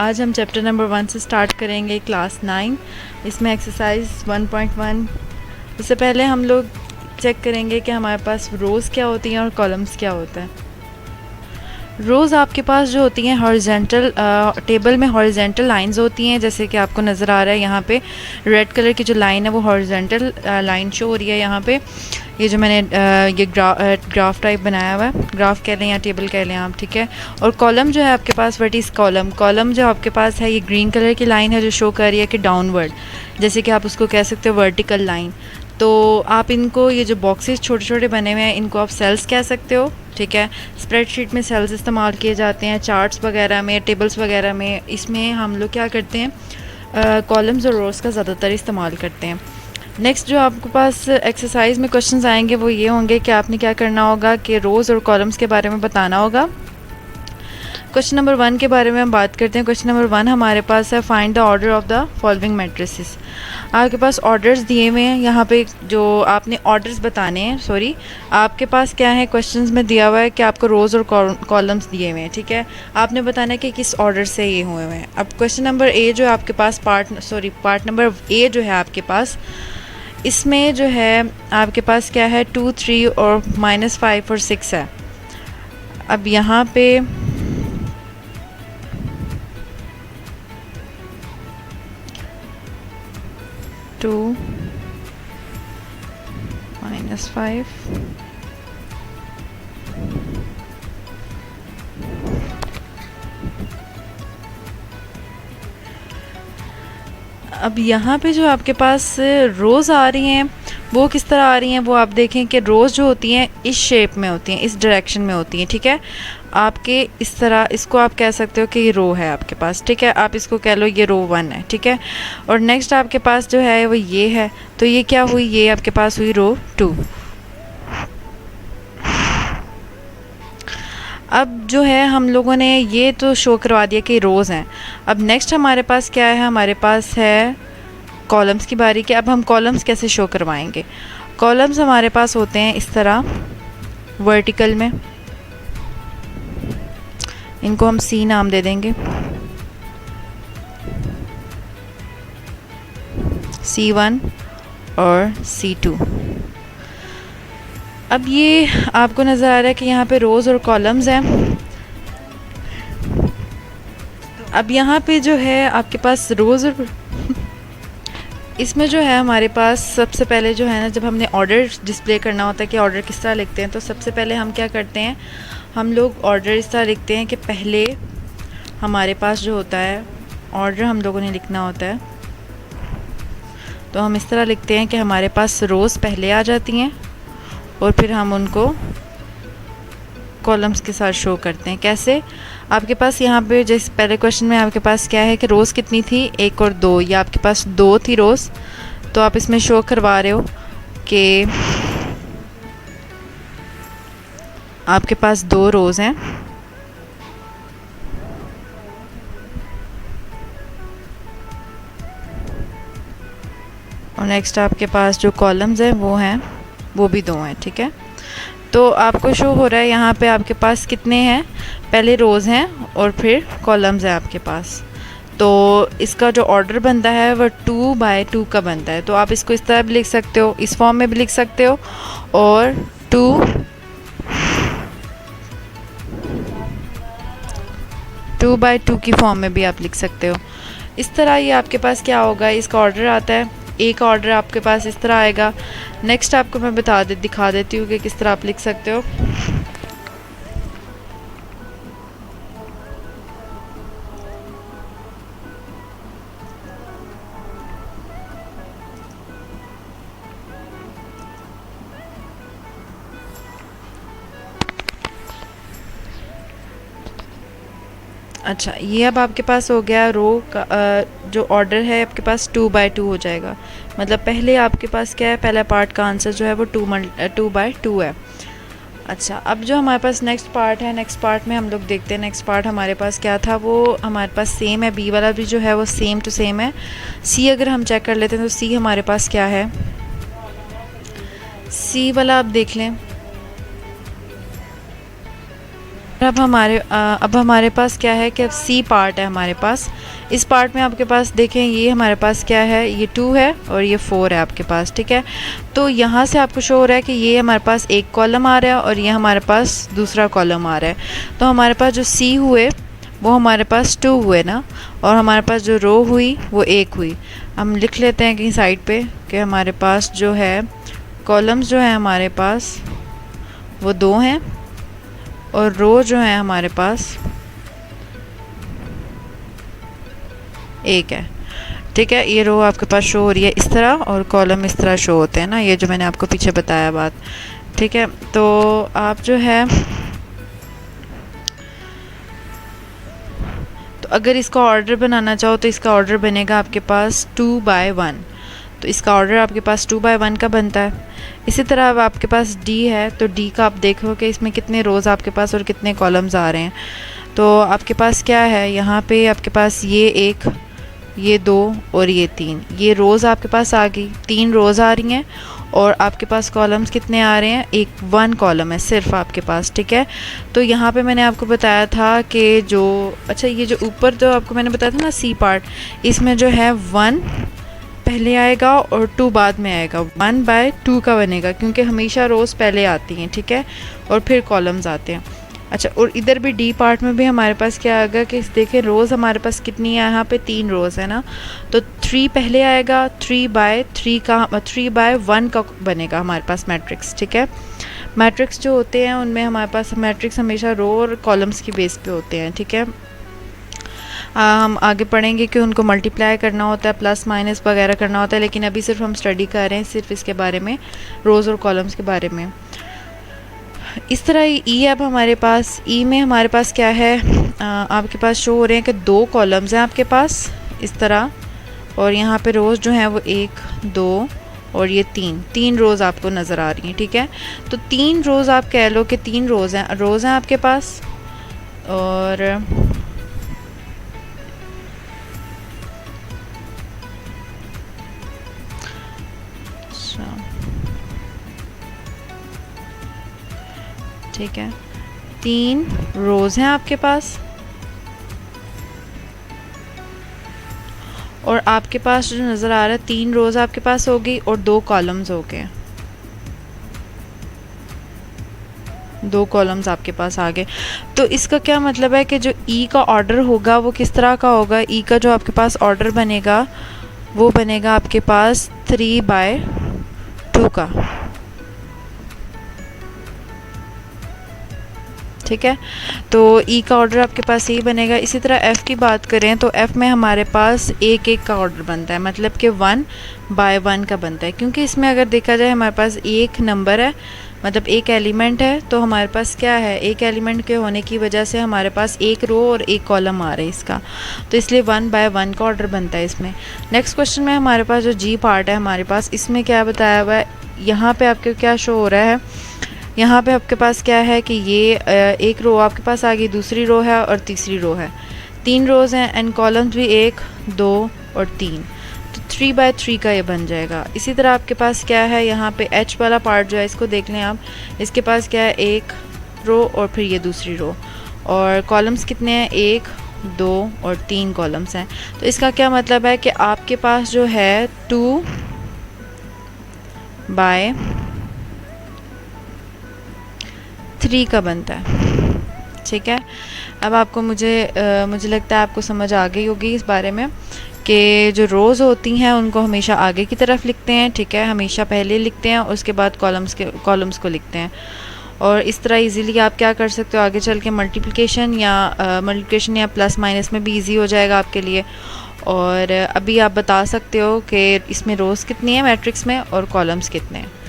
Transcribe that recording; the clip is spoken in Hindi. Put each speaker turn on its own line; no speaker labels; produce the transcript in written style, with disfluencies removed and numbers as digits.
आज हम चैप्टर नंबर 1 से स्टार्ट करेंगे, क्लास 9। इसमें एक्सरसाइज 1.1। इससे पहले हम लोग चेक करेंगे कि हमारे पास रोज़ क्या होती हैं और कॉलम्स क्या होता है। रोज़ आपके पास जो होती हैं हॉरिजेंटल, टेबल में हॉरिजेंटल लाइंस होती हैं, जैसे कि आपको नज़र आ रहा है यहाँ पे रेड कलर की जो लाइन है वो हॉरिजेंटल लाइन शो हो रही है। यहाँ पे ये जो मैंने ये ग्राफ टाइप बनाया हुआ है, ग्राफ कह लें या टेबल कह लें आप, ठीक है। और कॉलम जो है आपके पास, व्हाट इज़ कॉलम, कॉलम जो आपके पास है ये ग्रीन कलर की लाइन है जो शो कर रही है कि डाउनवर्ड, जैसे कि आप उसको कह सकते हो वर्टिकल लाइन। तो आप इनको, ये जो बॉक्सेस छोटे छोटे बने हुए हैं, इनको आप सेल्स कह सकते हो, ठीक है। स्प्रेडशीट में सेल्स इस्तेमाल किए जाते हैं, चार्ट्स वगैरह में, टेबल्स वगैरह में। इसमें हम लोग क्या करते हैं, कॉलम्स और रोज़ का ज़्यादातर इस्तेमाल करते हैं। नेक्स्ट जो आपके पास एक्सरसाइज में क्वेश्चंस आएंगे वो ये होंगे कि आपने क्या करना होगा कि रोज़ और कॉलम्स के बारे में बताना होगा। क्वेश्चन नंबर 1 के बारे में हम बात करते हैं। क्वेश्चन नंबर 1 हमारे पास है, find the order of the following matrices. आपके पास ऑर्डर्स दिए हुए हैं, यहाँ पे जो आपने ऑर्डर्स बताने हैं, सॉरी आपके पास क्या है, क्वेश्चंस में दिया हुआ है कि आपको रोज़ और कॉलम्स दिए हुए हैं, ठीक है। आपने बताना है कि किस ऑर्डर से ये हुए हुए हैं। अब क्वेश्चन नंबर ए जो है आपके पास, पार्ट नंबर ए जो है आपके पास, इसमें जो है आपके पास क्या है, 2, 3 और -5 और 6 है। अब यहाँ पे 2 -5 अब यहाँ पे जो आपके पास रोज़ आ रही हैं वो किस तरह आ रही हैं, वो आप देखें कि रोज़ जो होती हैं इस शेप में होती हैं, इस डायरेक्शन में होती हैं, ठीक है। आपके इस तरह, इसको आप कह सकते हो कि ये रो है आपके पास, ठीक है। आप इसको कह लो ये रो 1 है, ठीक है। और नेक्स्ट आपके पास जो है वो ये है, तो ये क्या हुई, ये आपके पास हुई रो 2। अब जो है हम लोगों ने ये तो शो करवा दिया कि रोज़ हैं। अब नेक्स्ट हमारे पास क्या है, हमारे पास है कॉलम्स की बारी कि अब हम कॉलम्स कैसे शो करवाएंगे। कॉलम्स हमारे पास होते हैं इस तरह वर्टिकल में, इनको हम सी नाम दे देंगे, C1 और C2। अब ये आपको नज़र आ रहा है कि यहाँ पे रोज़ और कॉलम्स हैं। अब यहाँ पे जो है आपके पास रोज़ और इसमें जो है हमारे पास सबसे पहले जो है ना, जब हमने ऑर्डर डिस्प्ले करना होता है कि ऑर्डर किस तरह लिखते हैं, तो सबसे पहले हम क्या करते हैं, हम लोग ऑर्डर इस तरह लिखते हैं कि पहले हमारे पास जो होता है ऑर्डर हम लोगों ने लिखना होता है, तो हम इस तरह लिखते हैं कि हमारे पास रोज़ पहले आ जाती हैं और फिर हम उनको कॉलम्स के साथ शो करते हैं। कैसे, आपके पास यहाँ पे जैसे पहले क्वेश्चन में आपके पास क्या है कि रोज़ कितनी थी, 1 और 2, या आपके पास 2 थी रोज़, तो आप इसमें शो करवा रहे हो कि आपके पास 2 रोज़ हैं और नेक्स्ट आपके पास जो कॉलम्स हैं वो भी 2 हैं, ठीक है। तो आपको शो हो रहा है यहाँ पे आपके पास कितने हैं, पहले रोज़ हैं और फिर कॉलम्स हैं आपके पास। तो इसका जो ऑर्डर बनता है वो 2/2 का बनता है। तो आप इसको इस तरह भी लिख सकते हो, इस फॉर्म में भी लिख सकते हो, और 2/2 की फॉर्म में भी आप लिख सकते हो। इस तरह ये आपके पास क्या होगा, इसका ऑर्डर आता है, एक ऑर्डर आपके पास इस तरह आएगा। नेक्स्ट आपको मैं दिखा देती हूँ कि किस तरह आप लिख सकते हो। अच्छा, ये अब आपके पास हो गया रो का जो ऑर्डर है आपके पास 2/2 हो जाएगा। मतलब पहले आपके पास क्या है, पहला पार्ट का आंसर जो है वो 2/2 है। अच्छा, अब जो हमारे पास नेक्स्ट पार्ट है, नेक्स्ट पार्ट में हम लोग देखते हैं नेक्स्ट पार्ट हमारे पास क्या था, वो हमारे पास सेम है, बी वाला भी जो है वो सेम टू सेम है। सी अगर हम चेक कर लेते हैं तो सी हमारे पास क्या है, सी वाला आप देख लें, अब हमारे पास क्या है कि अब सी पार्ट है हमारे पास। इस पार्ट में आपके पास देखें, ये हमारे पास क्या है, ये 2 है और ये 4 है आपके पास, ठीक है। तो यहाँ से आपको शो हो रहा है कि ये हमारे पास एक कॉलम आ रहा है और ये हमारे पास दूसरा कॉलम आ रहा है। तो हमारे पास जो सी हुए वो हमारे पास 2 हुए ना, और हमारे पास जो रो हुई वो 1 हुई। हम लिख लेते हैं कहीं साइड पे कि हमारे पास जो है कॉलम्स जो है हमारे पास वो 2 हैं और रो जो है हमारे पास 1 है, ठीक है। ये रो आपके पास शो हो रही है इस तरह और कॉलम इस तरह शो होते हैं ना, ये जो मैंने आपको पीछे बताया बात, ठीक है। तो आप जो है तो अगर इसका ऑर्डर बनाना चाहो तो इसका ऑर्डर बनेगा आपके पास 2/1। तो इसका ऑर्डर आपके पास 2/1 का बनता है। इसी तरह अब आपके पास डी है, तो डी का आप देखो कि इसमें कितने रोज़ आपके पास और कितने कॉलम्स आ रहे हैं। तो आपके पास क्या है, यहाँ पे आपके पास ये 1, ये 2 और ये 3, ये रोज़ आपके पास आ गई, 3 रोज़ आ रही हैं। और आपके पास कॉलम्स कितने आ रहे हैं, 1 कॉलम है सिर्फ आपके पास, ठीक है। तो यहाँ पे मैंने आपको बताया था कि जो अच्छा ये जो ऊपर जो आपको मैंने बताया था ना सी पार्ट, इसमें जो है 1 पहले आएगा और 2 बाद में आएगा, 1/2 का बनेगा क्योंकि हमेशा रोज़ पहले आती हैं, ठीक है, और फिर कॉलम्स आते हैं। अच्छा, और इधर भी डी पार्ट में भी हमारे पास क्या आएगा कि देखें रोज़ हमारे पास कितनी है, यहाँ पे 3 रोज़ है ना, तो 3 पहले आएगा, 3/1 का बनेगा हमारे पास मैट्रिक्स, ठीक है। मैट्रिक्स जो होते हैं उनमें हमारे पास मैट्रिक्स हमेशा रो और कॉलम्स की बेस पे होते हैं, ठीक है। हम आगे पढ़ेंगे कि उनको मल्टीप्लाई करना होता है, प्लस माइनस वगैरह करना होता है, लेकिन अभी सिर्फ हम स्टडी कर रहे हैं सिर्फ इसके बारे में, रोज़ और कॉलम्स के बारे में। इस तरह ई अब हमारे पास, ई में हमारे पास क्या है, आपके पास शो हो रहे हैं कि 2 कॉलम्स हैं आपके पास इस तरह, और यहाँ पे रोज़ जो हैं वो 1, 2 और ये 3 रोज़ आपको नज़र आ रही हैं, ठीक है। तो 3 रोज़ आप कह लो कि 3 रोज़ हैं आपके पास। और ठीक है, 3 रोज़ हैं आपके पास और आपके पास जो नज़र आ रहा है 3 रोज़ आपके पास होगी और 2 कॉलम्स हो गए, 2 कॉलम्स आपके पास आ गए। तो इसका क्या मतलब है कि जो ई का ऑर्डर होगा वो किस तरह का होगा, ई का जो आपके पास ऑर्डर बनेगा वो बनेगा आपके पास 3/2 का, ठीक है। तो ई का ऑर्डर आपके पास यही बनेगा। इसी तरह एफ़ की बात करें तो एफ़ में हमारे पास 1 का ऑर्डर बनता है, मतलब कि 1/1 का बनता है, क्योंकि इसमें अगर देखा जाए हमारे पास एक नंबर है, मतलब एक एलिमेंट है, तो हमारे पास क्या है, एक एलिमेंट के होने की वजह से हमारे पास 1 रो और 1 कॉलम आ रहे हैं इसका, तो इसलिए 1/1 का ऑर्डर बनता है इसमें। नेक्स्ट क्वेश्चन में हमारे पास जो जी पार्ट है हमारे पास, इसमें क्या बताया हुआ है, यहाँ पे आपके क्या शो हो रहा है, यहाँ पे आपके पास क्या है कि ये एक रो आपके पास आ गई, दूसरी रो है और तीसरी रो है, 3 रोज़ हैं एंड कॉलम्स भी 1, 2 और 3, तो 3/3 का ये बन जाएगा। इसी तरह आपके पास क्या है, यहाँ पे एच वाला पार्ट जो है इसको देख लें आप, इसके पास क्या है, 1 रो और फिर ये दूसरी रो, और कॉलम्स कितने हैं, 1, 2 और 3 कॉलम्स हैं। तो इसका क्या मतलब है कि आपके पास जो है 2/3 का बनता है, ठीक है। अब आपको मुझे लगता है आपको समझ आ गई होगी इस बारे में कि जो रोज़ होती हैं उनको हमेशा आगे की तरफ लिखते हैं, ठीक है, हमेशा पहले लिखते हैं और उसके बाद कॉलम्स को लिखते हैं। और इस तरह इजीली आप क्या कर सकते हो, आगे चल के मल्टीप्लिकेशन या प्लस माइनस में भी इजी हो जाएगा आपके लिए। और अभी आप बता सकते हो कि इसमें रोज़ कितनी है मैट्रिक्स में और कॉलम्स कितने हैं।